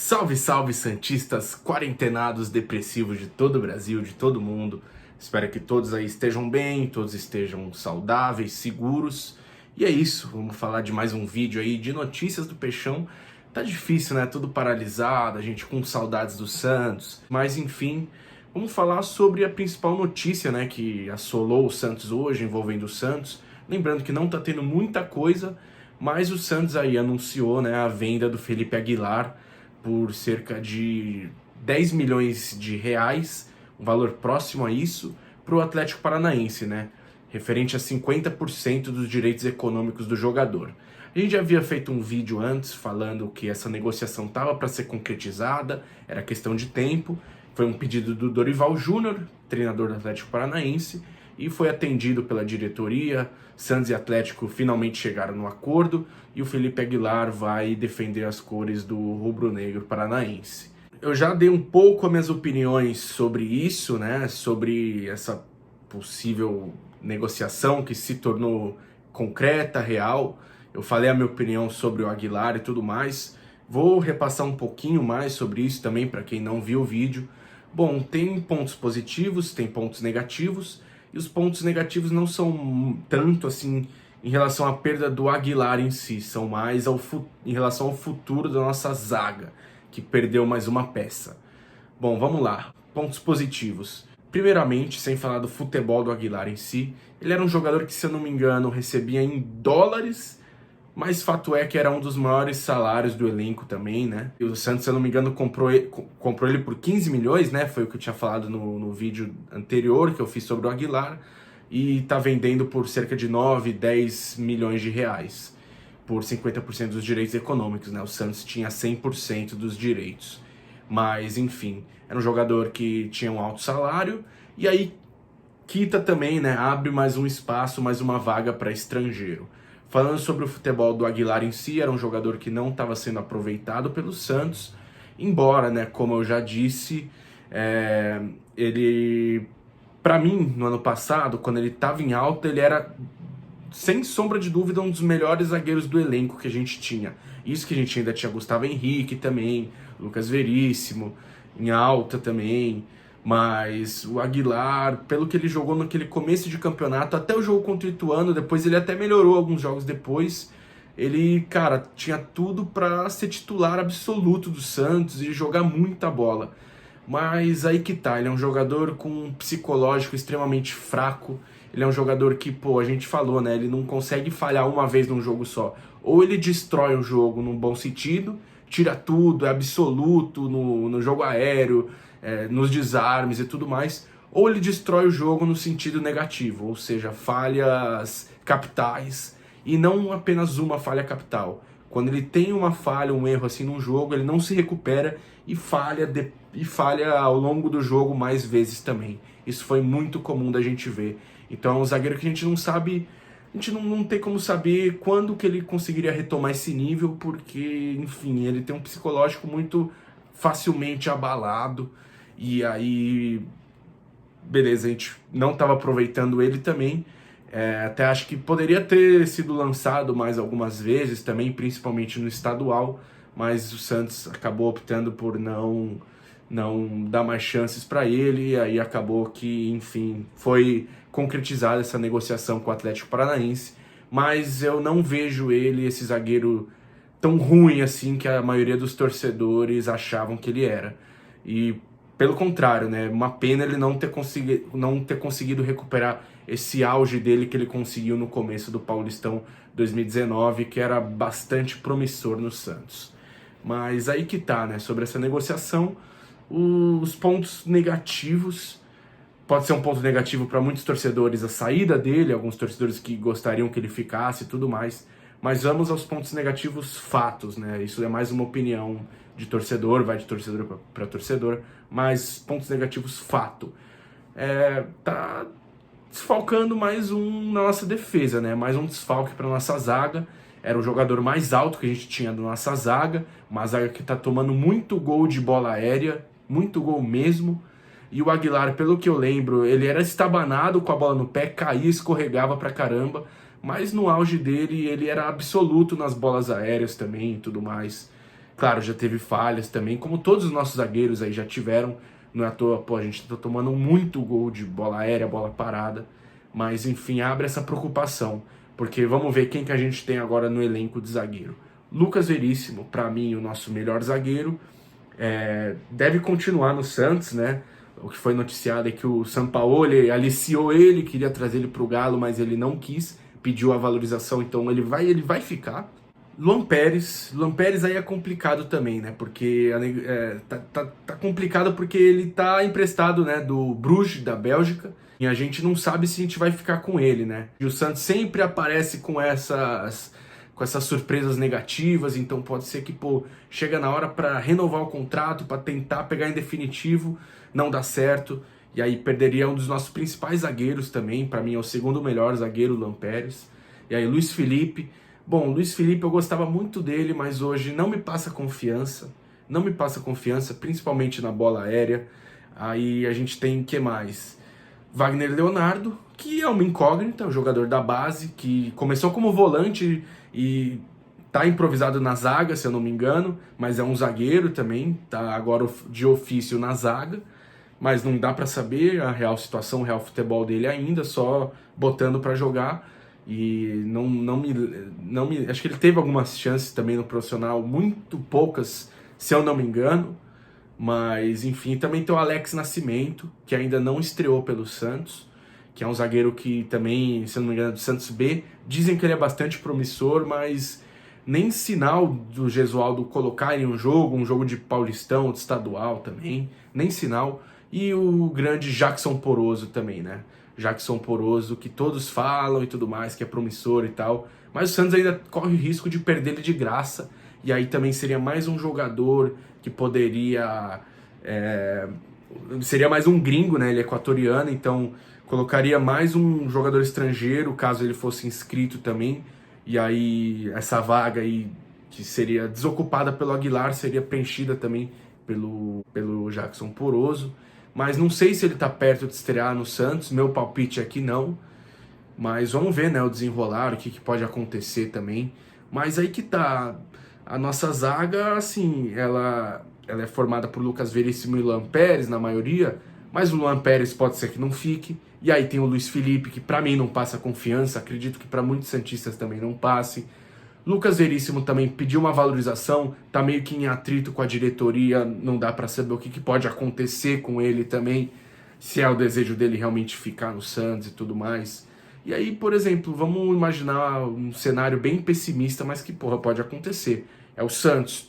Salve, salve, santistas, quarentenados, depressivos de todo o Brasil, de todo mundo. Espero que todos aí estejam bem, todos estejam saudáveis, seguros. E é isso, vamos falar de mais um vídeo aí de notícias do Peixão. Tá difícil, né? Tudo paralisado, a gente com saudades do Santos. Mas enfim, vamos falar sobre a principal notícia, né, que assolou o Santos hoje, envolvendo o Santos. Lembrando que não tá tendo muita coisa, mas o Santos aí anunciou, né, a venda do Felipe Aguilar por cerca de 10 milhões de reais, um valor próximo a isso, para o Atlético Paranaense, né? Referente a 50% dos direitos econômicos do jogador. A gente já havia feito um vídeo antes falando que essa negociação estava para ser concretizada, era questão de tempo. Foi um pedido do Dorival Júnior, treinador do Atlético Paranaense, e foi atendido pela diretoria. Santos e Atlético finalmente chegaram no acordo e o Felipe Aguilar vai defender as cores do rubro-negro paranaense. Eu já dei um pouco as minhas opiniões sobre isso, né? Sobre essa possível negociação que se tornou concreta, real. Eu falei a minha opinião sobre o Aguilar e tudo mais. Vou repassar um pouquinho mais sobre isso também para quem não viu o vídeo. Bom, tem pontos positivos, tem pontos negativos. E os pontos negativos não são tanto assim em relação à perda do Aguilar em si, são mais em relação ao futuro da nossa zaga, que perdeu mais uma peça. Bom, vamos lá. Pontos positivos. Primeiramente, sem falar do futebol do Aguilar em si, ele era um jogador que, se eu não me engano, recebia em dólares, mas fato é que era um dos maiores salários do elenco também, né? E o Santos, se eu não me engano, comprou ele por 15 milhões, né? Foi o que eu tinha falado no vídeo anterior que eu fiz sobre o Aguilar. E tá vendendo por cerca de 9, 10 milhões de reais. Por 50% dos direitos econômicos, né? O Santos tinha 100% dos direitos. Mas, enfim, era um jogador que tinha um alto salário. E aí quita também, né? Abre mais um espaço, mais uma vaga para estrangeiro. Falando sobre o futebol do Aguilar em si, era um jogador que não estava sendo aproveitado pelo Santos, embora, né, como eu já disse, ele, para mim, no ano passado, quando ele estava em alta, ele era, sem sombra de dúvida, um dos melhores zagueiros do elenco que a gente tinha. Isso que a gente ainda tinha Gustavo Henrique também, Lucas Veríssimo, em alta também. Mas o Aguilar, pelo que ele jogou naquele começo de campeonato, até o jogo contra o Ituano, depois ele até melhorou alguns jogos depois. Ele, cara, tinha tudo para ser titular absoluto do Santos e jogar muita bola. Mas aí que tá, ele é um jogador com um psicológico extremamente fraco. Ele é um jogador que, pô, a gente falou, né? Ele não consegue falhar uma vez num jogo só. Ou ele destrói o jogo num bom sentido, tira tudo, é absoluto no jogo aéreo, nos desarmes e tudo mais, ou ele destrói o jogo no sentido negativo, ou seja, falhas capitais, e não apenas uma falha capital. Quando ele tem uma falha, um erro assim num jogo, ele não se recupera e falha ao longo do jogo mais vezes também. Isso foi muito comum da gente ver. Então é um zagueiro que a gente não sabe, a gente não tem como saber quando que ele conseguiria retomar esse nível, porque, enfim, ele tem um psicológico muito facilmente abalado. E aí, beleza, a gente não estava aproveitando ele também. Até acho que poderia ter sido lançado mais algumas vezes também, principalmente no estadual, mas o Santos acabou optando por não dar mais chances para ele, e aí acabou que, enfim, foi concretizada essa negociação com o Atlético Paranaense, mas eu não vejo ele, esse zagueiro, tão ruim assim que a maioria dos torcedores achavam que ele era. E pelo contrário, né? Uma pena ele não ter conseguido recuperar esse auge dele que ele conseguiu no começo do Paulistão 2019, que era bastante promissor no Santos. Mas aí que tá, né? Sobre essa negociação, os pontos negativos. Pode ser um ponto negativo para muitos torcedores a saída dele, alguns torcedores que gostariam que ele ficasse e tudo mais. Mas vamos aos pontos negativos fatos, né? Isso é mais uma opinião de torcedor, vai de torcedor para torcedor, mas pontos negativos fato. Tá desfalcando mais um na nossa defesa, né? Mais um desfalque para nossa zaga. Era o jogador mais alto que a gente tinha da nossa zaga, uma zaga que tá tomando muito gol de bola aérea, muito gol mesmo. E o Aguilar, pelo que eu lembro, ele era estabanado com a bola no pé, caía, escorregava pra caramba, mas no auge dele ele era absoluto nas bolas aéreas também e tudo mais. Claro, já teve falhas também, como todos os nossos zagueiros aí já tiveram. Não é à toa, pô, a gente tá tomando muito gol de bola aérea, bola parada. Mas, enfim, abre essa preocupação. Porque vamos ver quem que a gente tem agora no elenco de zagueiro. Lucas Veríssimo, para mim, o nosso melhor zagueiro. Deve continuar no Santos, né? O que foi noticiado é que o Sampaoli aliciou ele, queria trazer ele para o Galo, mas ele não quis, pediu a valorização, então ele vai ficar. Luan Pérez aí é complicado também, né? Porque tá complicado porque ele tá emprestado, né, do Bruges, da Bélgica, e a gente não sabe se a gente vai ficar com ele, né? E o Santos sempre aparece com essas surpresas negativas, então pode ser que, pô, chega na hora para renovar o contrato, para tentar pegar em definitivo, não dá certo, e aí perderia um dos nossos principais zagueiros também, para mim é o segundo melhor zagueiro, Luan Pérez. E aí Luiz Felipe. Bom, Luiz Felipe eu gostava muito dele, mas hoje não me passa confiança. Não me passa confiança, principalmente na bola aérea. Aí a gente tem, que mais? Wagner Leonardo, que é uma incógnita, um jogador da base, que começou como volante e tá improvisado na zaga, se eu não me engano, mas é um zagueiro também, tá agora de ofício na zaga, mas não dá para saber a real situação, o real futebol dele ainda, só botando para jogar. E não me. Acho que ele teve algumas chances também no profissional, muito poucas, se eu não me engano. Mas, enfim, também tem o Alex Nascimento, que ainda não estreou pelo Santos, que é um zagueiro que também, se eu não me engano, é do Santos B. Dizem que ele é bastante promissor, mas nem sinal do Gesualdo colocar em um jogo de Paulistão, de estadual também, nem sinal. E o grande Jackson Poroso também, né? Jackson Poroso, que todos falam e tudo mais, que é promissor e tal. Mas o Santos ainda corre o risco de perder ele de graça. E aí também seria mais um jogador que poderia... seria mais um gringo, né? Ele é equatoriano, então colocaria mais um jogador estrangeiro, caso ele fosse inscrito também. E aí essa vaga aí, que seria desocupada pelo Aguilar, seria preenchida também pelo Jackson Poroso. Mas não sei se ele tá perto de estrear no Santos, meu palpite é que não. Mas vamos ver, né, o desenrolar, o que pode acontecer também. Mas aí que tá, a nossa zaga, assim, ela é formada por Lucas Veríssimo e Luan Pérez, na maioria, mas o Luan Pérez pode ser que não fique. E aí tem o Luiz Felipe, que pra mim não passa confiança, acredito que pra muitos santistas também não passe. Lucas Veríssimo também pediu uma valorização, tá meio que em atrito com a diretoria, não dá para saber o que pode acontecer com ele também, se é o desejo dele realmente ficar no Santos e tudo mais. E aí, por exemplo, vamos imaginar um cenário bem pessimista, mas que, porra, pode acontecer. É o Santos,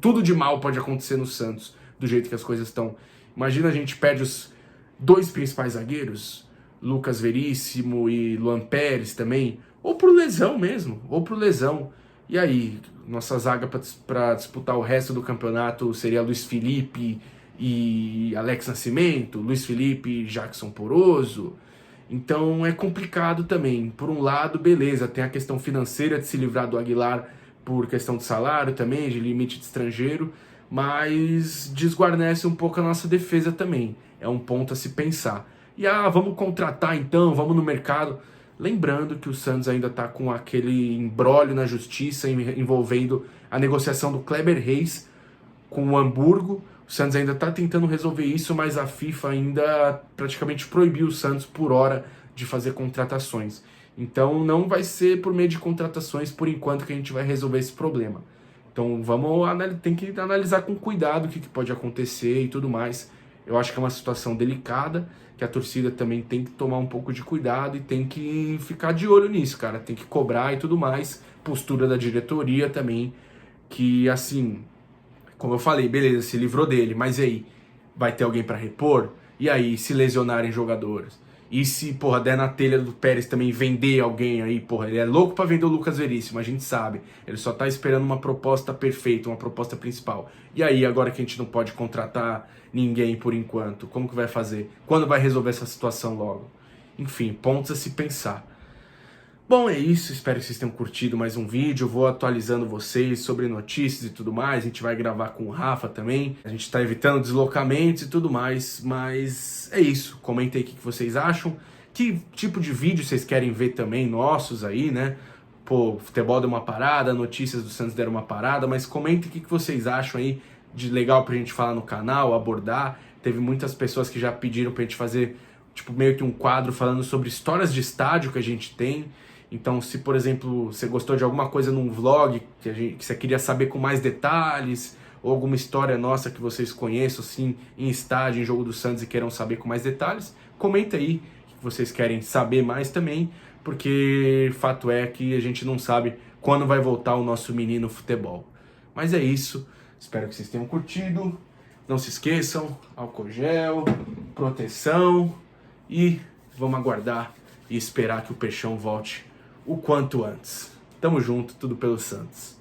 tudo de mal pode acontecer no Santos, do jeito que as coisas estão. Imagina a gente perde os dois principais zagueiros, Lucas Veríssimo e Luan Pérez também, ou por lesão mesmo, ou por lesão. E aí, nossa zaga para disputar o resto do campeonato seria Luiz Felipe e Alex Nascimento, Luiz Felipe e Jackson Poroso. Então é complicado também. Por um lado, beleza, tem a questão financeira de se livrar do Aguilar por questão de salário também, de limite de estrangeiro, mas desguarnece um pouco a nossa defesa também. É um ponto a se pensar. E vamos contratar então, vamos no mercado. Lembrando que o Santos ainda está com aquele imbróglio na justiça envolvendo a negociação do Kleber Reis com o Hamburgo. O Santos ainda está tentando resolver isso, mas a FIFA ainda praticamente proibiu o Santos por hora de fazer contratações. Então não vai ser por meio de contratações por enquanto que a gente vai resolver esse problema. Então tem que analisar com cuidado o que pode acontecer e tudo mais. Eu acho que é uma situação delicada, que a torcida também tem que tomar um pouco de cuidado e tem que ficar de olho nisso, cara. Tem que cobrar e tudo mais. Postura da diretoria também, que assim, como eu falei, beleza, se livrou dele, mas e aí? Vai ter alguém para repor? E aí, se lesionarem jogadores? E se, porra, der na telha do Pérez também vender alguém aí, porra, ele é louco pra vender o Lucas Veríssimo, a gente sabe. Ele só tá esperando uma proposta perfeita, uma proposta principal. E aí, agora que a gente não pode contratar ninguém por enquanto, como que vai fazer? Quando vai resolver essa situação logo? Enfim, pontos a se pensar. Bom, é isso, espero que vocês tenham curtido mais um vídeo, eu vou atualizando vocês sobre notícias e tudo mais, a gente vai gravar com o Rafa também, a gente tá evitando deslocamentos e tudo mais, mas é isso, comentem aí o que vocês acham, que tipo de vídeo vocês querem ver também, nossos aí, né, pô, o futebol deu uma parada, notícias do Santos deram uma parada, mas comentem o que vocês acham aí de legal pra gente falar no canal, abordar. Teve muitas pessoas que já pediram pra gente fazer, tipo, meio que um quadro falando sobre histórias de estádio que a gente tem. Então, se, por exemplo, você gostou de alguma coisa num vlog que você queria saber com mais detalhes, ou alguma história nossa que vocês conheçam, assim, em estádio, em jogo do Santos e queiram saber com mais detalhes, comenta aí o que vocês querem saber mais também, porque fato é que a gente não sabe quando vai voltar o nosso menino futebol. Mas é isso, espero que vocês tenham curtido. Não se esqueçam, álcool gel, proteção e vamos aguardar e esperar que o Peixão volte o quanto antes. Tamo junto, tudo pelo Santos.